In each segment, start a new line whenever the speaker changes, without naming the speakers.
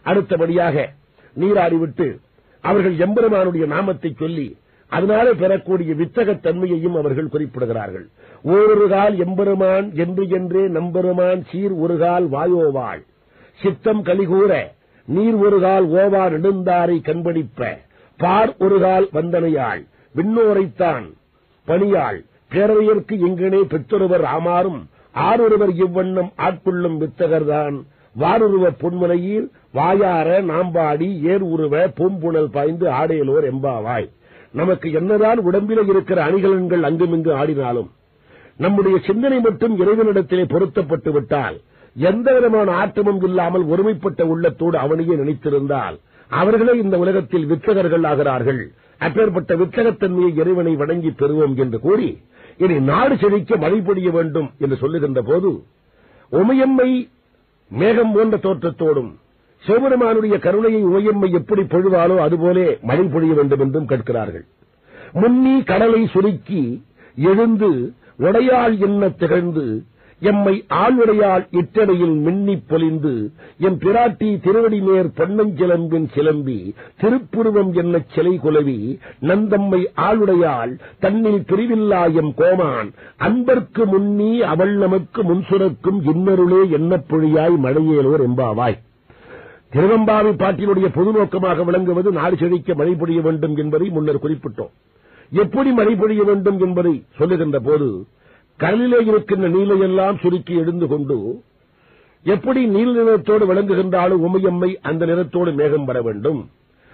அடுத்தபடியாக நீராடிவிட்டு அவர்கள் எம்பெருமானுடைய நாமத்தை சொல்லி அதனாலே பெறக்கூடிய வித்தகத்தன்மையையும் அவர்கள் குறிப்பிடுகிறார்கள். ஓரொரு கால் எம்பெருமான் என்று என்றே நம்பெருமான் சீர் ஒரு கால் வாயோவாள் சித்தம் கலிகூற நீர் ஒரு கால் ஓவா நெடுந்தாரை கண்படிப்ப பார் ஒரு கால் வந்தனையாள் விண்ணோரைத்தான் பணியாள் பேரவையர்க்கு எங்கனே பெற்றொருவர் ஆமாறும் ஆரொருவர் இவ்வண்ணம் ஆட்கொள்ளும் வித்தகர்தான் வாருருவ பொன்முனையீர் வாயார நாம்பாடி ஏர் உருவ பூம்புணல் பாய்ந்து ஆடையலோர் எம்பாவாய். நமக்கு என்னதான் உடம்பிலே இருக்கிற அணிகலன்கள் அங்குமிங்கு ஆடினாலும் நம்முடைய சிந்தனை மட்டும் இறைவனிடத்திலே பொருத்தப்பட்டு விட்டால் எந்த விதமான ஆட்டமும் இல்லாமல் ஒருமைப்பட்ட உள்ளத்தோடு அவனையே நினைத்திருந்தால் அவர்களே இந்த உலகத்தில் வித்தகர்கள் ஆகிறார்கள். அப்பேற்பட்ட வித்தகத்தன்மையை இறைவனை வணங்கி பெறுவோம் என்று கூறி இனி நாடு செழிக்க மழை பொழிய வேண்டும் என்று சொல்லுகின்ற போது உமையம்மை மேகம் போன்ற தோற்றத்தோடும் சிவபெருமானுடைய கருணையை உமையம்மை எப்படி பொழிவாளோ அதுபோலே மழை பொழிய வேண்டும் என்றும் கேட்கிறார்கள். முன்னி கடலை சுருக்கி எழுந்து உடையாள் என்ன திகழ்ந்து எம்மை ஆளுடையாள் இட்டடையில் மின்னிப் பொலிந்து எம் பிராட்டி திருவடிமேற் பொன்னஞ்சிலம்பின் சிலம்பி திருப்புருவம் என்ன சிலை குலவி நந்தம்மை ஆளுடையாள் தன்னில் பிரிவில்லா எம் கோமான் அன்பர்க்கு முன்னி அவள் நமக்கு முன்சுரக்கும் இன்னருளே என்ன பொழியாய் மழையேலோர் எம்பாவாய். திருவம்பாவை பாட்டினுடைய பொது நோக்கமாக விளங்குவது நாடு செழிக்க மழை பொழிய வேண்டும் என்பதை முன்னர் குறிப்பிட்டோம். எப்படி மழை பொழிய வேண்டும் என்பதை சொல்லுகின்ற போது கடலிலே இருக்கின்ற நீலையெல்லாம் சுருக்கி எழுந்து கொண்டு எப்படி நீல நிறத்தோடு விளங்குகின்றாலோ உமையம்மை அந்த நிறத்தோடு மேகம் வர வேண்டும்.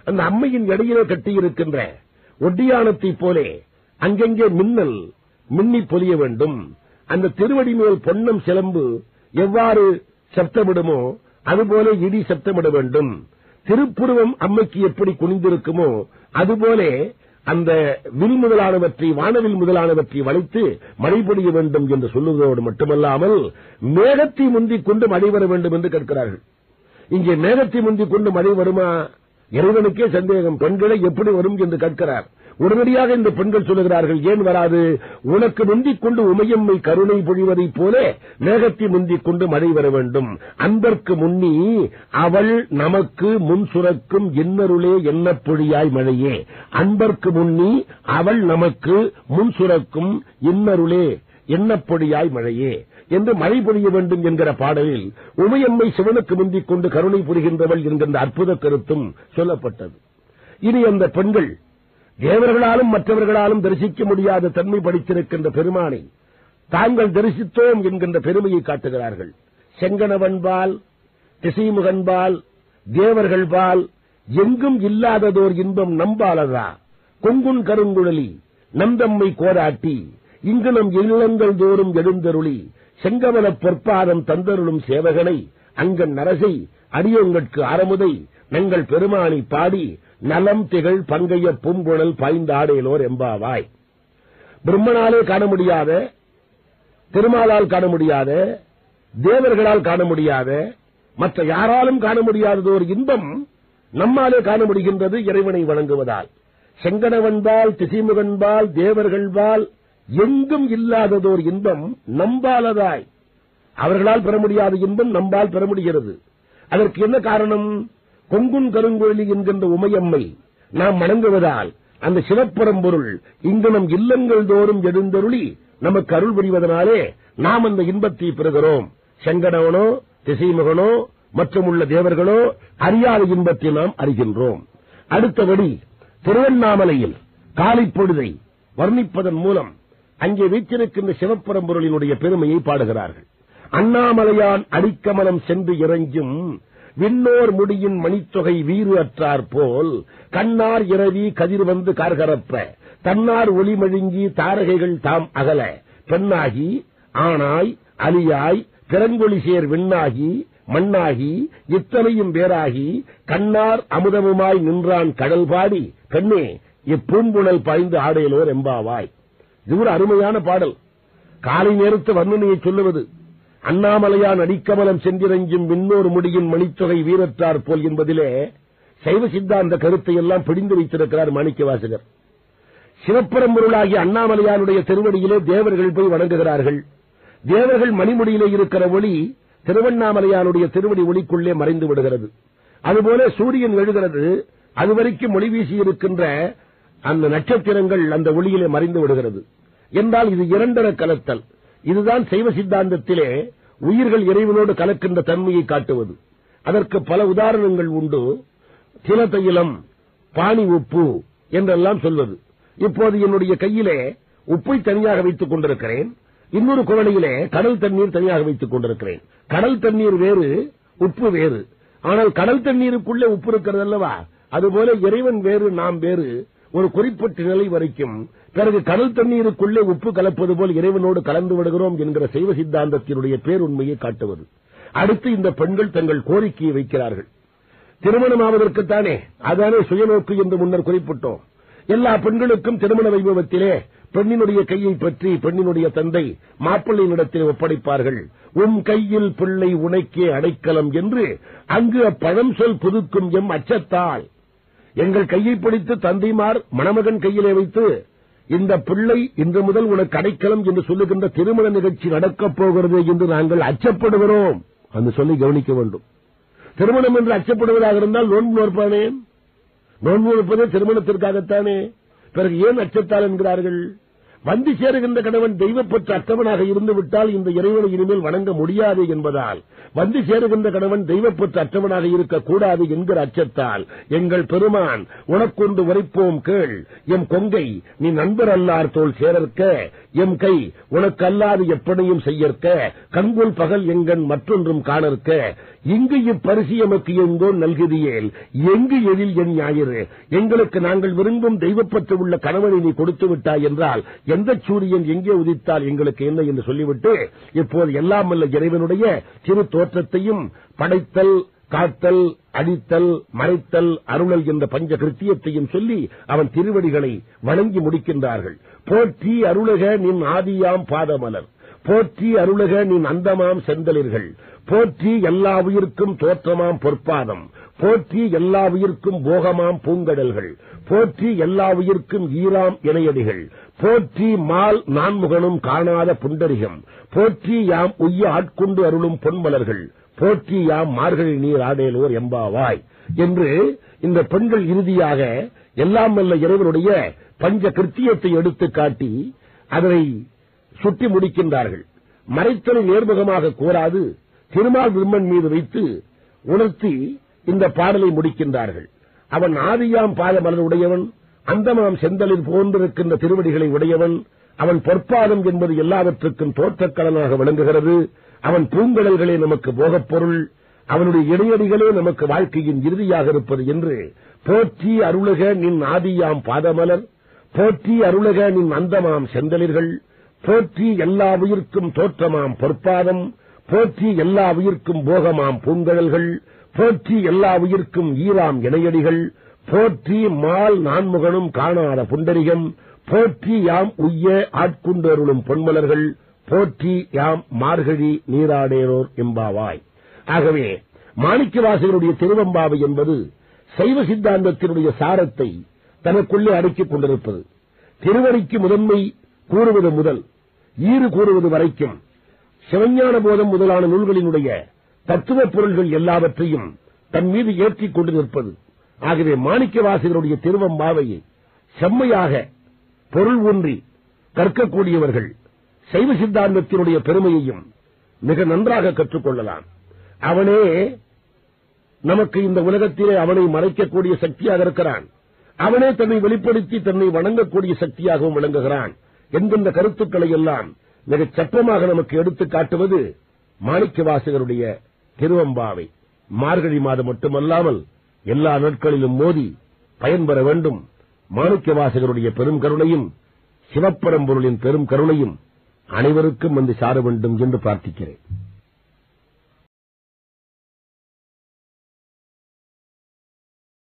அந்த அம்மையின் இடையிலே கட்டியிருக்கின்ற ஒட்டியானத்தைப் போலே அங்கெங்கே மின்னல் மின்னி பொலிய வேண்டும். அந்த திருவடி மேல் பொன்னம் சிலம்பு எவ்வாறு சப்தமிடுமோ அதுபோல இடி சப்தமிட வேண்டும். திருப்புருவம் அம்மைக்கு எப்படி குனிந்திருக்குமோ அதுபோலே அந்த வில் முதலானவற்றை வானவில் முதலானவற்றை வளைத்து மழை பொழிய வேண்டும் என்று சொல்லுவதோடு மட்டுமல்லாமல் மேகத்தை முந்திக் கொண்டு மழை வர வேண்டும் என்று கேட்கிறார்கள். இங்கே மேகத்தை முந்திக் கொண்டு மழை வருமா? இறைவனுக்கே சந்தேகம். பெண்களை எப்படி வரும் என்று கேட்கிறார். உடனடியாக இந்த பெண்கள் சொல்லுகிறார்கள், ஏன் வராது? உனக்கு முந்திக் கொண்டு உமையம்மை கருணை பொழிவதைப் போல மேகத்தை முந்திக் கொண்டு மழை வர வேண்டும். அன்பர்க்கு முன்னி அவள் நமக்கு முன் சுரக்கும் இன்னருளே என்ன பொழியாய் மழையே. அன்பர்க்கு முன்னி அவள் நமக்கு முன் சுரக்கும் இன்னருளே என்ன பொழியாய் மழையே என்று மழை பொழிய வேண்டும் என்கிற பாடலில் உமையம்மை சிவனுக்கு முந்திக் கொண்டு கருணை புரிகின்றவள் என்கின்ற அற்புத கருத்தும் சொல்லப்பட்டது. இனி அந்த பெண்கள் தேவர்களாலும் மற்றவர்களாலும் தரிசிக்க முடியாத தன்மை படித்திருக்கின்ற பெருமானை தாங்கள் தரிசித்தோம் என்கின்ற பெருமையை காட்டுகிறார்கள். செங்கணவன்பால் திசைமுகன்பால் தேவர்கள்பால் எங்கும் இல்லாததோர் இன்பம் நம்பாலதா கொங்குன் கருங்குழலி நந்தம்மை கோராட்டி இங்கு நம் இல்லங்கள் தோறும் எழுந்தருளி செங்கமலப் பொற்பாதம் தந்தருளும் சேவகனை அங்கன் நரசை அடியோங்கட்கு அறமுதை நங்கள் பெருமானை பாடி நலம் திகழ் பங்கைய பூம்புணல் பாய்ந்தாடேலோர் எம்பாவாய். பிரம்மனாலே காண முடியாத, திருமாலால் காண முடியாத, தேவர்களால் காண முடியாத, மற்ற யாராலும் காண முடியாததோர் இன்பம் நம்மாலே காண முடிகின்றது இறைவனை வணங்குவதால். செங்கணவன்பால் திசைமுகன்பால் தேவர்கள்பால் எங்கும் இல்லாததோர் இன்பம் நம்பாலதாய். அவர்களால் பெற முடியாத இன்பம் நம்பால் பெற முடிகிறது. அதற்கு என்ன காரணம்? கொங்குன் கருங்குழலி என்கின்ற உமையம்மை நாம் வணங்குவதால் அந்த சிவப்பரம்பொருள் இங்கு நம் இல்லங்கள் தோறும் எழுந்தருளி நமக்கு அருள் புரிவதனாலே நாம் அந்த இன்பத்தை பெறுகிறோம். செங்கணவனோ திசைமுகனோ மற்றும் உள்ள தேவர்களோ அறியாத இன்பத்தை நாம் அறிகின்றோம். அடுத்தபடி திருவண்ணாமலையில் காலை பொழுதை வர்ணிப்பதன் மூலம் அங்கே வீற்றிருக்கின்ற சிவப்பரம்பொருளினுடைய பெருமையை பாடுகிறார்கள். அண்ணாமலையான் அடிக்கமலம் சென்று இறஞ்சும் விண்ணோர் முடியின் மணித்தொகை வீறு அற்றார் போல் கண்ணார் இரவி கதிர் வந்து கார்கரப்ப தன்னார் ஒளிமழுங்கி தாரகைகள் தாம் அகல பெண்ணாகி ஆனாய் அலியாய் பிறங்கொழி சேர் விண்ணாகி மண்ணாகி இத்தனையும் வேறாகி கண்ணார் அமுதமுமாய் நின்றான் கடல் பாடி பெண்ணே இப்பூம்புணல் பாய்ந்து ஆடையலோர் எம்பாவாய். இது ஒரு அருமையான பாடல். காலை நேரத்து வர்ணனையை சொல்லுவது அண்ணாமலையான் அடிக்கமலம் சென்றிரஞ்சும் விண்ணோர் முடியின் மணித்தொகை வீரற்றார் போல் என்பதிலே சைவ சித்தாந்த கருத்தை எல்லாம் பிடிந்து வைத்திருக்கிறார் மாணிக்கவாசகர். சிவப்பரம்பொருளாகிய அண்ணாமலையானுடைய திருவடியிலே தேவர்கள் போய் வணங்குகிறார்கள். தேவர்கள் மணிமுடியிலே இருக்கிற ஒளி திருவண்ணாமலையானுடைய திருவடி ஒளிக்குள்ளே மறைந்து விடுகிறது. அதுபோல சூரியன் எழுகிறது, அதுவரைக்கும் ஒளி வீசி இருக்கின்ற அந்த நட்சத்திரங்கள் அந்த ஒளியிலே மறைந்து விடுகிறது என்றால் இது இரண்டர கலத்தல். இதுதான் சைவ சித்தாந்தத்திலே உயிர்கள் இறைவனோடு கலக்கின்ற தன்மையை காட்டுவது. அதற்கு பல உதாரணங்கள் உண்டு. திலதைலம், பானி உப்பு என்றெல்லாம் சொல்வது. இப்போது என்னுடைய கையிலே உப்பை தனியாக வைத்துக் கொண்டிருக்கிறேன், இன்னொரு குவளையிலே கடல் தண்ணீர் தனியாக வைத்துக் கொண்டிருக்கிறேன். கடல் தண்ணீர் வேறு, உப்பு வேறு. ஆனால் கடல் தண்ணீருக்குள்ளே உப்பு இருக்கிறது அல்லவா? அதுபோல இறைவன் வேறு, நாம் வேறு ஒரு குறிப்பிட்ட நிலை வரைக்கும். பிறகு கடல் தண்ணீருக்குள்ளே உப்பு கலப்பது போல் இறைவனோடு கலந்து விடுகிறோம் என்கிற சைவ சித்தாந்தத்தினுடைய பேருண்மையை காட்டுவது. அடுத்து இந்த பெண்கள் தங்கள் கோரிக்கையை வைக்கிறார்கள். திருமணமாவதற்குத்தானே, அதானே சுயநோக்கு என்று முன்னர் குறிப்பிட்டோம். எல்லா பெண்களுக்கும் திருமண வைபவத்திலே பெண்ணினுடைய கையை பற்றி பெண்ணினுடைய தந்தை மாப்பிள்ளையினிடத்தில் ஒப்படைப்பார்கள். கையில் பிள்ளை உனக்கே அடைக்கலம் என்று அங்கு அப்பழம் சொல் புதுக்கும் எம் அச்சத்தால் எங்கள் கையை பிடித்து தந்தைமார் மணமகன் கையிலே வைத்து இந்த பிள்ளை இன்று முதல் உனக்கு அடைக்கலம் என்று சொல்லுகின்ற திருமண நிகழ்ச்சி நடக்கப் போகிறது என்று நாங்கள் அச்சப்படுகிறோம். அந்த சொல்லி கவனிக்க வேண்டும். திருமணம் என்று அச்சப்படுவதாக இருந்தால் நோன்பு நோற்பானே? நோன்பு நோற்பதே திருமணத்திற்காகத்தானே. பிறகு ஏன் அச்சத்தால் என்கிறார்கள்? வந்து சேருகின்ற கணவன் தெய்வப்பற்ற அற்றவனாக இருந்து விட்டால் இந்த இறைவனை இனிமேல் வணங்க முடியாது என்பதால், வந்து சேருகின்ற கணவன் தெய்வப்பற்ற அற்றவனாக இருக்கக்கூடாது என்கிற அச்சத்தால் எங்கள் பெருமான் உனக்கொண்டு உரைப்போம் கேள், எம் கொங்கை நீ நண்பர் அல்லார் தோல் சேரற்க, எம் கை உனக்கு அல்லாது எப்படியும் செய்யற்க, கண்கொள் பகல் எங்கன் மற்றொன்றும் காணற்க, இங்கு இப்பரிசு எமக்கு எங்கோ நல்குதியேல் எங்கு எழில் என் ஞாயிறு, எங்களுக்கு நாங்கள் விரும்பும் தெய்வப்பற்று உள்ள கணவனை நீ கொடுத்து விட்டாய் என்றால் எந்த சூரியன் எங்கே உதித்தால் எங்களுக்கு என்ன என்று சொல்லிவிட்டு இப்போது எல்லாம் வல்ல இறைவனுடைய சிறு தோற்றத்தையும் படைத்தல், காத்தல், அடித்தல், மறைத்தல், அருளல் என்ற பஞ்ச கிருத்தியத்தையும் சொல்லி அவன் திருவடிகளை வணங்கி முடிக்கின்றார்கள். போற்றி அருளக நின் ஆதியாம் பாதமலர், போற்றி அருளக நின் அந்தமாம் செந்தலிர்கள், போற்றி எல்லா உயிர்க்கும் தோற்றமாம் பொற்பாதம், போற்றி எல்லா உயிர்க்கும் போகமாம் பூங்கடல்கள், போற்றி எல்லா உயிர்க்கும் ஈராம் இணையடிகள், போற்றி மால் நான்முகனும் காணாத புண்டரிகம், போற்றி யாம் உய்ய ஆட்கொண்டு அருளும் பொன்மலர்கள், போற்றி யாம் மார்கழி நீர் ஆடேலோர் எம்பாவாய் என்று இந்த பெண்கள் இறுதியாக எல்லாம் வல்ல இறைவனுடைய பஞ்ச கிருத்தியத்தை எடுத்து காட்டி அதனை சுட்டி முடிக்கின்றார்கள். மறைத்தலை நேர்முகமாக கூறாது திருமால் பிரம்மன் மீது வைத்து உணர்த்தி இந்த பாடலை முடிக்கின்றார்கள். அவன் ஆதியாம் பாதமலர் உடையவன், அந்தமாம் செந்தலில் போன்றிருக்கின்ற திருவடிகளை உடையவன், அவன் பொற்பாதம் என்பது எல்லாவற்றுக்கும் தோற்றக்கலனாக விளங்குகிறது, அவன் பூங்கடல்களே நமக்கு போகப் பொருள், அவனுடைய இடையடிகளே நமக்கு வாழ்க்கையின் இறுதியாக இருப்பது என்று போற்றி அருளக நின் ஆதியாம் பாதமலர், போற்றி அருளக நின் அந்தமாம் செந்தலிர்கள், போற்றி எல்லா உயிர்க்கும் தோற்றமாம் பொற்பாதம், போற்றி எல்லா உயிர்க்கும் போகமாம் பூங்கடல்கள், போற்றி எல்லா உயிர்க்கும் ஈராம் இணையடிகள், போற்றி மால் நான்முகனும் காணாத புண்டரிகம், போற்றி யாம் உய்ய ஆட்கொண்டு அருளும் பொன்மலர்கள், போற்றி யாம் மார்கழி நீராடேரோர் எம்பாவாய். ஆகவே மாணிக்கவாசகருடைய திருவெம்பாவை என்பது சைவ சித்தாந்தத்தினுடைய சாரத்தை தனக்குள்ளே அடக்கிக் கொண்டிருப்பது. திருவடிக்கு முதன்மை கூறுவது முதல் ஈறு கூறுவது வரைக்கும் சிவஞான போதம் முதலான நூல்களினுடைய தத்துவ பொருள்கள் எல்லாவற்றையும் தன் மீது ஏற்றிக் கொண்டு நிற்பது. ஆகவே மாணிக்கவாசகருடைய திருவெம்பாவையை செம்மையாக பொருள் ஒன்றி கற்கக்கூடியவர்கள் சைவ சித்தாந்தத்தினுடைய பெருமையையும் மிக நன்றாக கற்றுக்கொள்ளலாம். அவனே நமக்கு இந்த உலகத்திலே அவனை மறைக்கக்கூடிய சக்தியாக இருக்கிறான், அவனே தன்னை வெளிப்படுத்தி தன்னை வணங்கக்கூடிய சக்தியாகவும் விளங்குகிறான் என்கின்ற கருத்துக்களை எல்லாம் மிகச் சட்டமாக நமக்கு எடுத்துக் காட்டுவது மாணிக்கவாசகருடைய திருவெம்பாவை. மார்கழி மாதம் மட்டுமல்லாமல் எல்லா நாட்களிலும் மோதி பயன்பெற வேண்டும். மாணிக்கவாசகருடைய பெரும் கருணையும் சிவப்பரம்பொருளின் பெரும் கருணையும் அனைவருக்கும் வந்து சார வேண்டும் என்று பிரார்த்திக்கிறேன்.